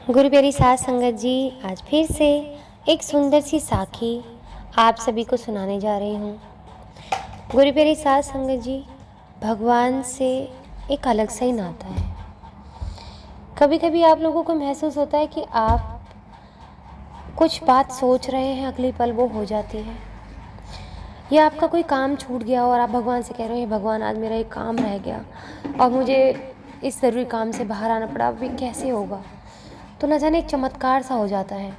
गुरु प्यारी साध संगत जी, आज फिर से एक सुंदर सी साखी आप सभी को सुनाने जा रही हूँ। गुरु प्यारी साध संगत जी, भगवान से एक अलग सा ही नाता है। कभी कभी आप लोगों को महसूस होता है कि आप कुछ बात सोच रहे हैं, अगले पल वो हो जाती है, या आपका कोई काम छूट गया और आप भगवान से कह रहे हैं, भगवान आज मेरा एक काम रह गया और मुझे इस ज़रूरी काम से बाहर आना पड़ा, अभी कैसे होगा। तो न जाने एक चमत्कार सा हो जाता है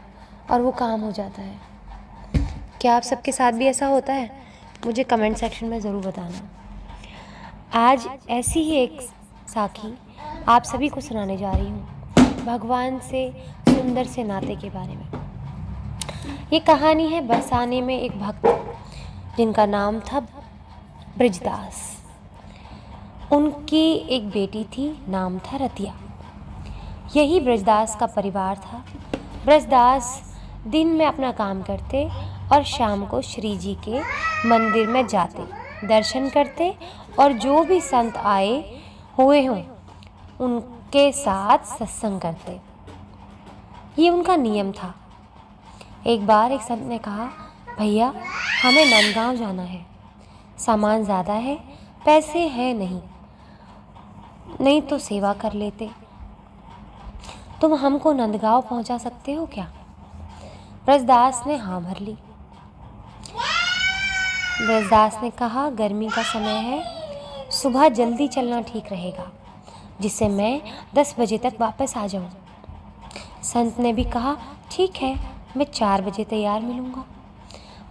और वो काम हो जाता है। क्या आप सबके साथ भी ऐसा होता है? मुझे कमेंट सेक्शन में ज़रूर बताना। आज ऐसी ही एक साखी आप सभी को सुनाने जा रही हूँ, भगवान से सुंदर से नाते के बारे में। ये कहानी है बरसाने में एक भक्त जिनका नाम था ब्रजदास। उनकी एक बेटी थी, नाम था रतिया। यही ब्रजदास का परिवार था। ब्रजदास दिन में अपना काम करते और शाम को श्री जी के मंदिर में जाते, दर्शन करते और जो भी संत आए हुए हों उनके साथ सत्संग करते। ये उनका नियम था। एक बार एक संत ने कहा, भैया हमें नंदगांव जाना है, सामान ज़्यादा है, पैसे हैं नहीं तो सेवा कर लेते, तुम हमको नंदगांव पहुंचा सकते हो क्या? ब्रजदास ने हाँ भर ली। ब्रजदास ने कहा, गर्मी का समय है, सुबह जल्दी चलना ठीक रहेगा, जिससे मैं 10 बजे तक वापस आ जाऊं। संत ने भी कहा, ठीक है, मैं 4 बजे तैयार मिलूंगा।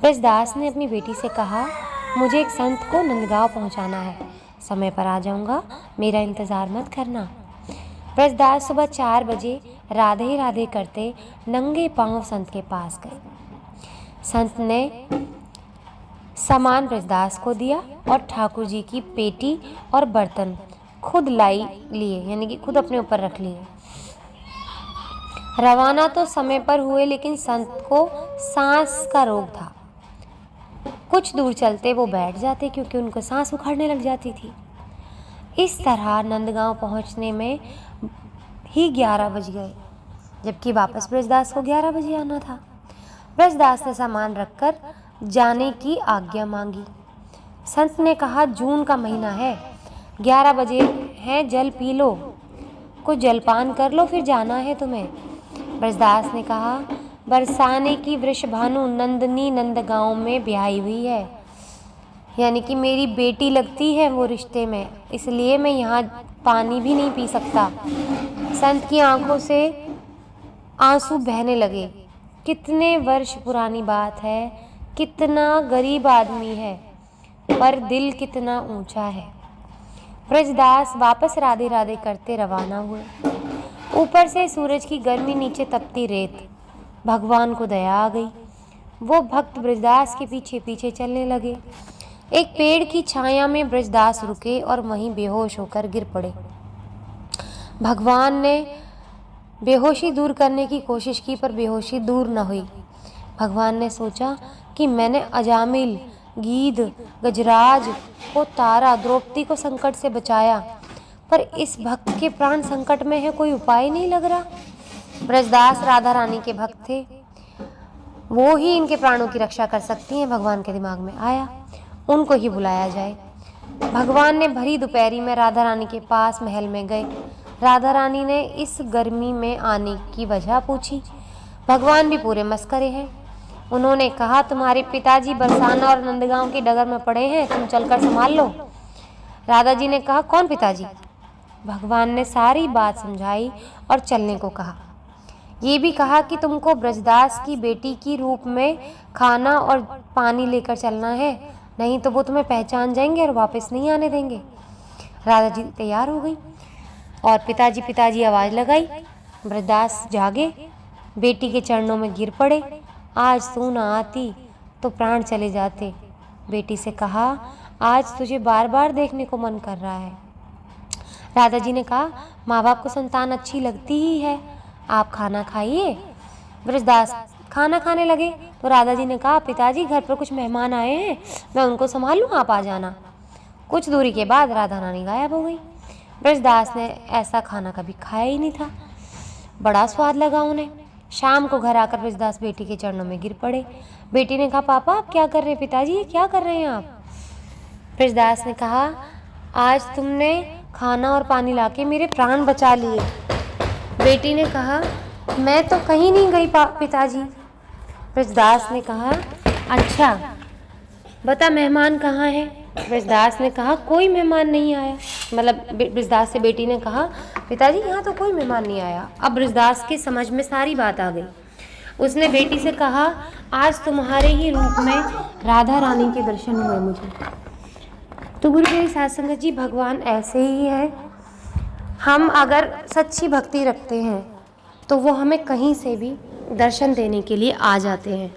ब्रजदास ने अपनी बेटी से कहा, मुझे एक संत को नंदगांव पहुंचाना है, समय पर आ जाऊंगा, मेरा इंतज़ार मत करना। ब्रजदास सुबह 4 बजे राधे राधे करते नंगे पांव संत के पास गए। संत ने सामान ब्रजदास को दिया और ठाकुर जी की पेटी और बर्तन खुद लाई लिए, यानी कि खुद अपने ऊपर रख लिए। रवाना तो समय पर हुए, लेकिन संत को सांस का रोग था। कुछ दूर चलते वो बैठ जाते क्योंकि उनको सांस उखड़ने लग जाती थी। इस तरह नंदगांव पहुंचने में ही 11 बज गए, जबकि वापस ब्रजदास को 11 बजे आना था। ब्रजदास ने सामान रखकर जाने की आज्ञा मांगी। संत ने कहा, जून का महीना है, 11 बजे हैं, जल पी लो, कुछ जलपान कर लो, फिर जाना है तुम्हें। ब्रजदास ने कहा, बरसाने की वृषभानु नंदनी नंदगांव में ब्याही हुई है, यानी कि मेरी बेटी लगती है वो रिश्ते में, इसलिए मैं यहाँ पानी भी नहीं पी सकता। संत की आंखों से आंसू बहने लगे। कितने वर्ष पुरानी बात है, कितना गरीब आदमी है, पर दिल कितना ऊंचा है। ब्रजदास वापस राधे राधे करते रवाना हुए। ऊपर से सूरज की गर्मी, नीचे तपती रेत। भगवान को दया आ गई। वो भक्त ब्रजदास के पीछे पीछे चलने लगे। एक पेड़ की छाया में ब्रजदास रुके और वहीं बेहोश होकर गिर पड़े। भगवान ने बेहोशी दूर करने की कोशिश की, पर बेहोशी दूर न हुई। भगवान ने सोचा कि मैंने अजामिल, गीध, गजराज को तारा, द्रौपदी को संकट से बचाया, पर इस भक्त के प्राण संकट में है, कोई उपाय नहीं लग रहा। ब्रजदास राधा रानी के भक्त थे, वो ही इनके प्राणों की रक्षा कर सकती हैं। भगवान के दिमाग में आया, उनको ही बुलाया जाए। भगवान ने भरी दोपहरी में राधा रानी के पास महल में गए। राधा रानी ने इस गर्मी में आने की वजह पूछी। भगवान भी पूरे मस्करे हैं। उन्होंने कहा, तुम्हारे पिताजी बरसाना और नंदगांव की डगर में पड़े हैं, तुम चलकर संभाल लो। राधा जी ने कहा, कौन पिताजी? भगवान ने सारी बात समझाई और चलने को कहा। ये भी कहा कि तुमको ब्रजदास की बेटी की रूप में खाना और पानी लेकर चलना है, नहीं तो वो तुम्हें पहचान जाएंगे और वापस नहीं आने देंगे। राधा जी तैयार हो गई और पिताजी आवाज़ लगाई। ब्रजदास जागे, बेटी के चरणों में गिर पड़े। आज तू ना आती तो प्राण चले जाते। बेटी से कहा, आज तुझे बार बार देखने को मन कर रहा है। राधा जी ने कहा, माँ बाप को संतान अच्छी लगती ही है, आप खाना खाइए। ब्रजदास खाना खाने लगे तो राधा जी ने कहा, पिताजी घर पर कुछ मेहमान आए हैं, मैं उनको संभालूं, आप आ जाना। कुछ दूरी के बाद राधा रानी गायब हो गई। ब्रजदास ने ऐसा खाना कभी खाया ही नहीं था। बड़ा स्वाद लगा उन्हें। शाम को घर आकर ब्रजदास बेटी के चरणों में गिर पड़े। बेटी ने कहा, पापा आप क्या कर रहे हैं? पिताजी ये क्या कर रहे हैं आप? ब्रजदास ने कहा, आज तुमने खाना और पानी लाके मेरे प्राण बचा लिए। बेटी ने कहा, मैं तो कहीं नहीं गई पिताजी। ब्रजदास ने कहा, अच्छा बता मेहमान कहाँ है? ब्रजदास ने कहा, कोई मेहमान नहीं आया। मतलब ब्रजदास से बेटी ने कहा, पिताजी यहाँ तो कोई मेहमान नहीं आया। अब ब्रजदास की समझ में सारी बात आ गई। उसने बेटी से कहा, आज तुम्हारे ही रूप में राधा रानी के दर्शन हुए मुझे। तो गुरु मेरी साथ संगत जी, भगवान ऐसे ही है। हम अगर सच्ची भक्ति रखते हैं तो वो हमें कहीं से भी दर्शन देने के लिए आ जाते हैं।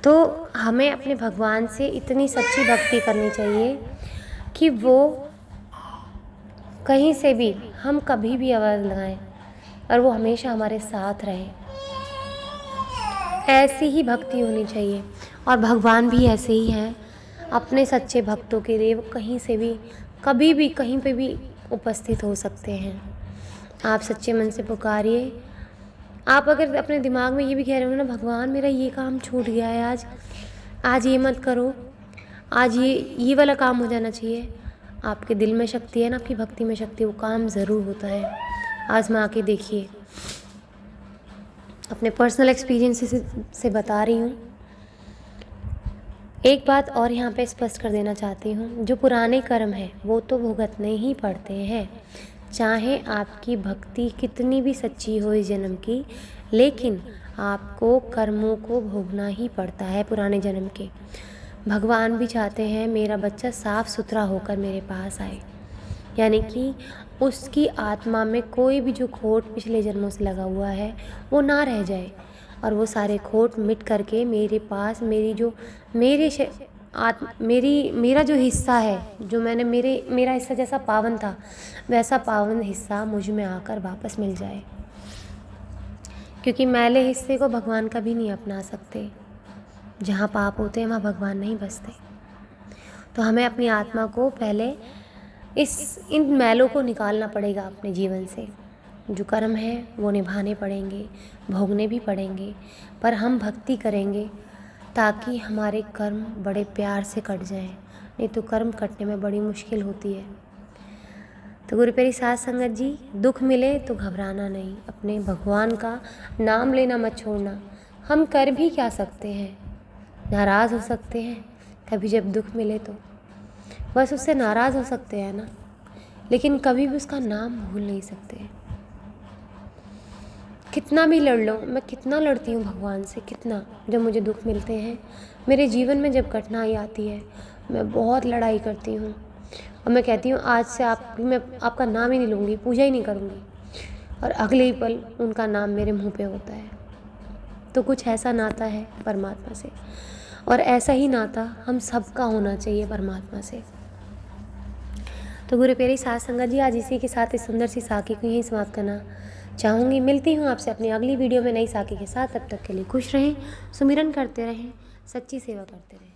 तो हमें अपने भगवान से इतनी सच्ची भक्ति करनी चाहिए कि वो कहीं से भी, हम कभी भी आवाज़ लगाएं और वो हमेशा हमारे साथ रहे। ऐसी ही भक्ति होनी चाहिए। और भगवान भी ऐसे ही हैं। अपने सच्चे भक्तों के लिए वो कहीं से भी, कभी भी, कहीं पे भी उपस्थित हो सकते हैं। आप सच्चे मन से पुकारिए। आप अगर अपने दिमाग में ये भी कह रहे हो ना, भगवान मेरा ये काम छूट गया है, आज ये मत करो, आज ये वाला काम हो जाना चाहिए। आपके दिल में शक्ति है ना, आपकी भक्ति में शक्ति, वो काम ज़रूर होता है। आजमा के देखिए। अपने पर्सनल एक्सपीरियंस से बता रही हूँ। एक बात और यहाँ पे स्पष्ट कर देना चाहती हूँ, जो पुराने कर्म है वो तो भुगतने ही पड़ते हैं। चाहे आपकी भक्ति कितनी भी सच्ची हो इस जन्म की, लेकिन आपको कर्मों को भोगना ही पड़ता है पुराने जन्म के। भगवान भी चाहते हैं मेरा बच्चा साफ सुथरा होकर मेरे पास आए, यानी कि उसकी आत्मा में कोई भी जो खोट पिछले जन्मों से लगा हुआ है वो ना रह जाए, और वो सारे खोट मिट करके मेरे पास मेरा जो हिस्सा है, जो मेरा हिस्सा जैसा पावन था वैसा पावन हिस्सा मुझ में आकर वापस मिल जाए। क्योंकि मैले हिस्से को भगवान कभी नहीं अपना सकते। जहाँ पाप होते हैं वहाँ भगवान नहीं बसते। तो हमें अपनी आत्मा को पहले इन मैलों को निकालना पड़ेगा अपने जीवन से। जो कर्म है वो निभाने पड़ेंगे, भोगने भी पड़ेंगे, पर हम भक्ति करेंगे ताकि हमारे कर्म बड़े प्यार से कट जाएं। नहीं तो कर्म कटने में बड़ी मुश्किल होती है। तो गुरु प्यारी साध संगत जी, दुख मिले तो घबराना नहीं, अपने भगवान का नाम लेना मत छोड़ना। हम कर भी क्या सकते हैं? नाराज़ हो सकते हैं कभी जब दुख मिले तो, बस उससे नाराज़ हो सकते हैं ना, लेकिन कभी भी उसका नाम भूल नहीं सकते। कितना भी लड़ लो, मैं कितना लड़ती हूँ भगवान से, कितना, जब मुझे दुख मिलते हैं, मेरे जीवन में जब कठिनाई आती है, मैं बहुत लड़ाई करती हूँ और मैं कहती हूँ आज से मैं आपका नाम ही नहीं लूँगी, पूजा ही नहीं करूँगी, और अगले ही पल उनका नाम मेरे मुंह पे होता है। तो कुछ ऐसा नाता है परमात्मा से, और ऐसा ही नाता हम सबका होना चाहिए परमात्मा से। तो गुरु प्यारी साध संगत जी, आज इसी के साथ इस सुंदर सी साखी को यहीं समाप्त करना चाहूँगी। मिलती हूँ आपसे अपनी अगली वीडियो में नई साखी के साथ। तब तक के लिए खुश रहें, सुमिरन करते रहें, सच्ची सेवा करते रहें।